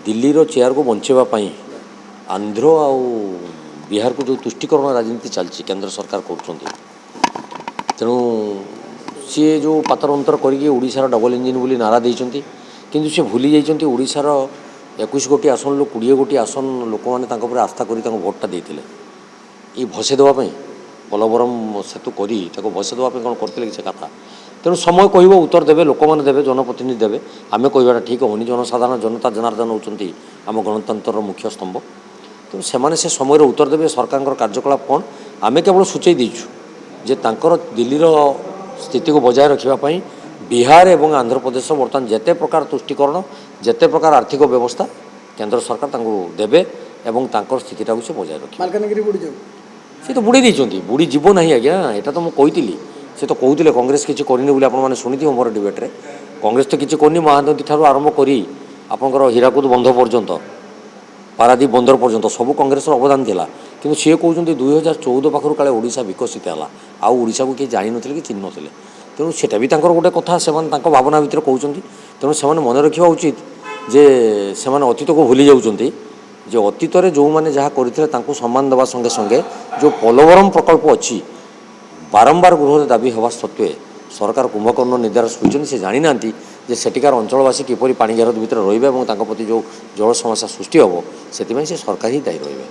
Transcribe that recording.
दिल्लीर चेयर को बचाइवाई आंध्र आउ बिहार को जो तुष्टिकरण राजनीति चलती केंद्र सरकार कर तेणु सी जो पातर अंतर करशार डबल इंजिन बोली नारा देती किंतु सी भूली जाइए ओडार 21 गोटी आसन 20 गोटी आसन लोक मैंने आस्था कर भोटा देते ये भसे देवाई पोलवरम सेतु कर भसे देवाई कौन करते से कथा तेणु समय कह उत्तर देवे लोक मैंने देवे जनप्रतिनिधि देवे आम कहवाटा ठीक होनी जनसाधारण जनता जनार्दन होती आम गणतंत्र मुख्य स्तंभ तेणु से समय उत्तर देवे सरकार कार्यकलाप कौन आम केवल सूचई देचु जे तांकर दिल्लीर स्थिति को बजाय रखापी बिहार एवं आंध्र प्रदेश बर्तमान जिते प्रकार तुष्टिकरण जिते प्रकार आर्थिक व्यवस्था केंद्र सरकार देवे एवं तांकर स्थितिटा को से बजाय रखे सी तो बुड़ी बुड़ी जीव ना आज्ञा यहाँ तो मुझे कही सी तो कहते कांग्रेस किसी करनी आपने शुणी मोर डिबेट्रे कांग्रेस तो किसी करनी महानदी ठार आरंभ कर आपंकर हीराकुद बंध पर्यंत पारादीप बंदर पर्यंत सब कांग्रेस अवदान थिला किंतु सी कहते 2014 पाखर काले ओडिशा विकसित है आशा को किए जान नी कि चिन्ह थे तेणु सेटा भी गोटे कथा से भावना भितर कहते तेणु से मन रखा उचित जे से अतीत को भूली जाऊँच जे अतीत जो मैंने जहाँ करते सम्मान देवा संगे संगे जो पोलवरम प्रकल्प अच्छी बारंबार गृह दाबी हवा सत्वे सरकार कुंभकर्ण निर्द्वार होती से जानी ना जे सेटिकार अंचलवासी किपरि पानी घेर भितर रही प्रति जो जल समस्या सृष्टि हम से सरकार ही दायी रही।